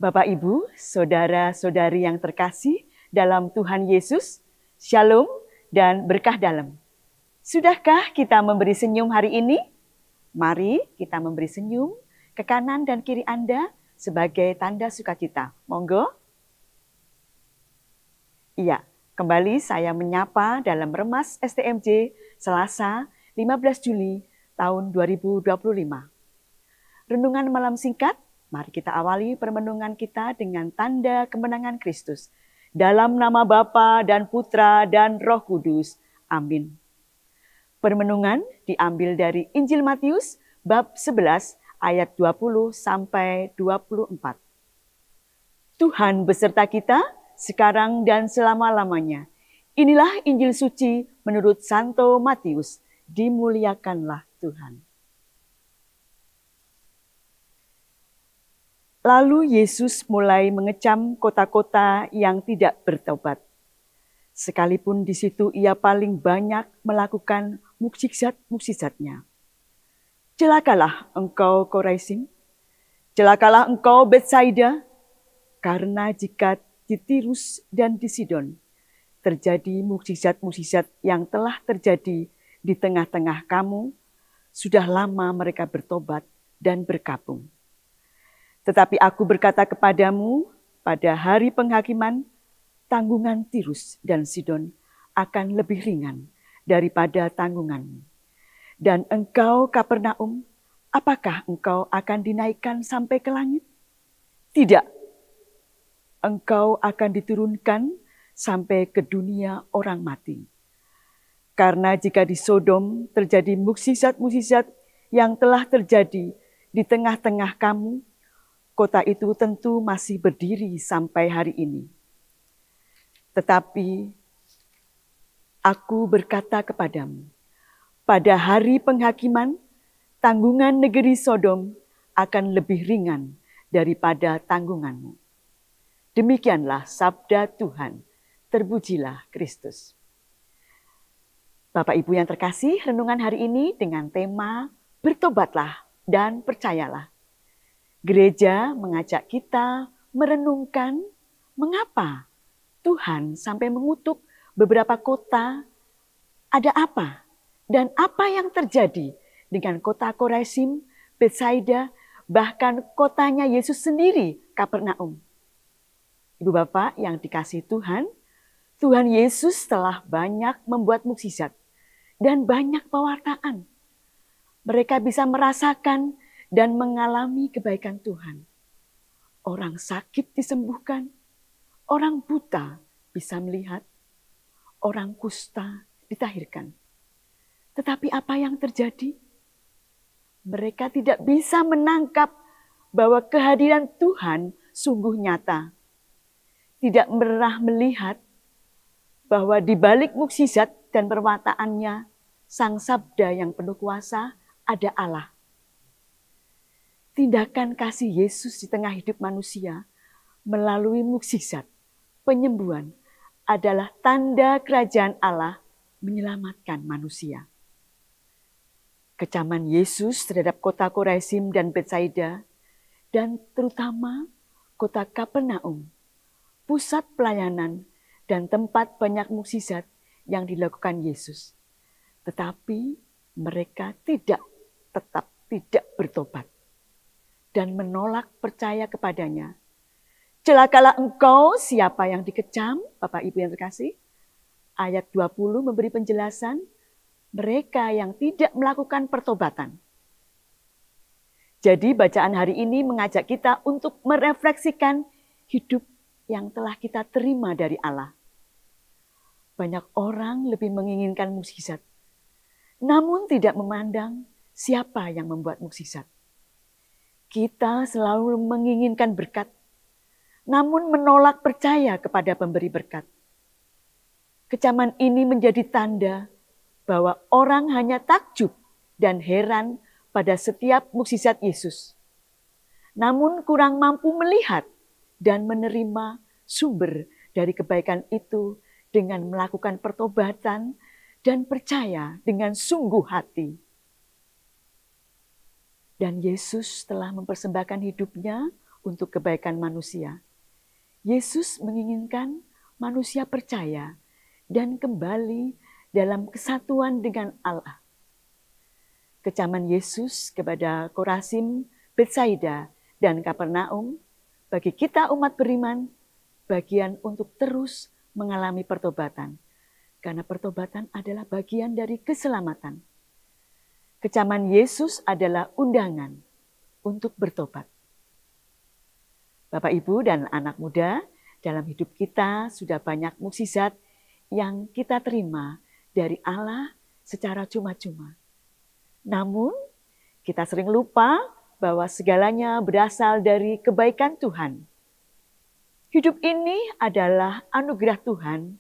Bapak, Ibu, saudara-saudari yang terkasih dalam Tuhan Yesus, Shalom dan berkah dalam. Sudahkah kita memberi senyum hari ini? Mari kita memberi senyum ke kanan dan kiri Anda sebagai tanda sukacita. Monggo. Iya, kembali saya menyapa dalam Remas STMJ Selasa 15 Juli tahun 2025. Renungan malam singkat. Mari kita awali permenungan kita dengan tanda kemenangan Kristus. Dalam nama Bapa dan Putra dan Roh Kudus. Amin. Permenungan diambil dari Injil Matius bab 11 ayat 20 sampai 24. Tuhan beserta kita sekarang dan selama-lamanya. Inilah Injil suci menurut Santo Matius. Dimuliakanlah Tuhan. Lalu Yesus mulai mengecam kota-kota yang tidak bertobat. Sekalipun di situ ia paling banyak melakukan mukjizat-mukjizatnya. Celakalah engkau Korazim, celakalah engkau Betsaida, karena jika di Tirus dan di Sidon terjadi mukjizat-mukjizat yang telah terjadi di tengah-tengah kamu, sudah lama mereka bertobat dan berkabung. Tetapi aku berkata kepadamu, pada hari penghakiman, tanggungan Tirus dan Sidon akan lebih ringan daripada tanggunganmu. Dan engkau Kapernaum, apakah engkau akan dinaikkan sampai ke langit? Tidak, engkau akan diturunkan sampai ke dunia orang mati. Karena jika di Sodom terjadi mukjizat-mukjizat yang telah terjadi di tengah-tengah kamu, kota itu tentu masih berdiri sampai hari ini. Tetapi aku berkata kepadamu, pada hari penghakiman, tanggungan negeri Sodom akan lebih ringan daripada tanggunganmu. Demikianlah sabda Tuhan. Terpujilah Kristus. Bapak Ibu yang terkasih, renungan hari ini dengan tema bertobatlah dan percayalah. Gereja mengajak kita merenungkan mengapa Tuhan sampai mengutuk beberapa kota. Ada apa dan apa yang terjadi dengan kota Korazim, Betsaida, bahkan kotanya Yesus sendiri, Kapernaum. Ibu Bapak yang dikasihi Tuhan, Tuhan Yesus telah banyak membuat mukjizat dan banyak pewartaan. Mereka bisa merasakan dan mengalami kebaikan Tuhan. Orang sakit disembuhkan, orang buta bisa melihat, orang kusta ditahirkan. Tetapi apa yang terjadi? Mereka tidak bisa menangkap bahwa kehadiran Tuhan sungguh nyata. Tidak pernah melihat bahwa di balik mukjizat dan perwataannya, Sang Sabda yang penuh kuasa ada Allah. Tindakan kasih Yesus di tengah hidup manusia melalui mukjizat, penyembuhan adalah tanda kerajaan Allah menyelamatkan manusia. Kecaman Yesus terhadap kota Korazim dan Betsaida, dan terutama kota Kapernaum, pusat pelayanan dan tempat banyak mukjizat yang dilakukan Yesus. Tetapi mereka tetap tidak bertobat dan menolak percaya kepadanya. Celakalah engkau, siapa yang dikecam, Bapak Ibu yang terkasih. Ayat 20 memberi penjelasan, mereka yang tidak melakukan pertobatan. Jadi bacaan hari ini mengajak kita untuk merefleksikan hidup yang telah kita terima dari Allah. Banyak orang lebih menginginkan mukjizat, namun tidak memandang siapa yang membuat mukjizat. Kita selalu menginginkan berkat, namun menolak percaya kepada pemberi berkat. Kecaman ini menjadi tanda bahwa orang hanya takjub dan heran pada setiap mukjizat Yesus, namun kurang mampu melihat dan menerima sumber dari kebaikan itu dengan melakukan pertobatan dan percaya dengan sungguh hati. Dan Yesus telah mempersembahkan hidupnya untuk kebaikan manusia. Yesus menginginkan manusia percaya dan kembali dalam kesatuan dengan Allah. Kecaman Yesus kepada Korazim, Betsaida, dan Kapernaum bagi kita umat beriman bagian untuk terus mengalami pertobatan. Karena pertobatan adalah bagian dari keselamatan. Kecaman Yesus adalah undangan untuk bertobat. Bapak, Ibu, dan anak muda, dalam hidup kita sudah banyak mukjizat yang kita terima dari Allah secara cuma-cuma. Namun, kita sering lupa bahwa segalanya berasal dari kebaikan Tuhan. Hidup ini adalah anugerah Tuhan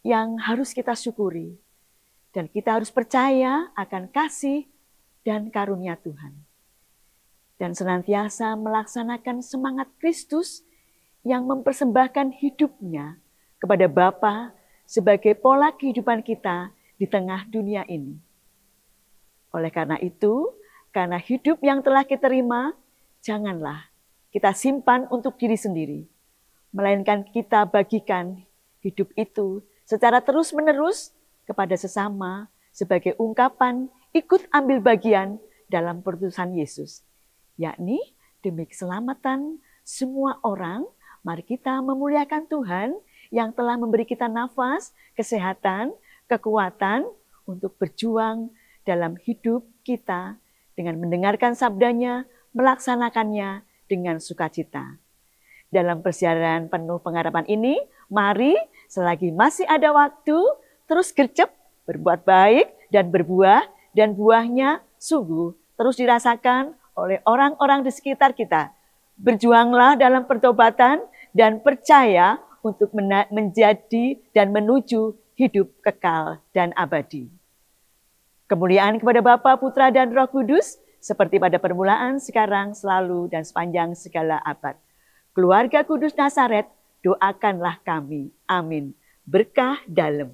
yang harus kita syukuri. Dan kita harus percaya akan kasih dan karunia Tuhan. Dan senantiasa melaksanakan semangat Kristus yang mempersembahkan hidupnya kepada Bapa sebagai pola kehidupan kita di tengah dunia ini. Oleh karena itu, karena hidup yang telah kita terima, janganlah kita simpan untuk diri sendiri. Melainkan kita bagikan hidup itu secara terus-menerus kepada sesama sebagai ungkapan ikut ambil bagian dalam perutusan Yesus. Yakni demi keselamatan semua orang, mari kita memuliakan Tuhan yang telah memberi kita nafas, kesehatan, kekuatan untuk berjuang dalam hidup kita dengan mendengarkan sabdanya, melaksanakannya dengan sukacita. Dalam perjalanan penuh pengharapan ini, mari selagi masih ada waktu, terus gercep, berbuat baik dan berbuah, dan buahnya sungguh terus dirasakan oleh orang-orang di sekitar kita. Berjuanglah dalam pertobatan dan percaya untuk menjadi dan menuju hidup kekal dan abadi. Kemuliaan kepada Bapa, Putra, dan Roh Kudus, seperti pada permulaan, sekarang, selalu, dan sepanjang segala abad. Keluarga Kudus Nazaret, doakanlah kami. Amin. Berkah dalam.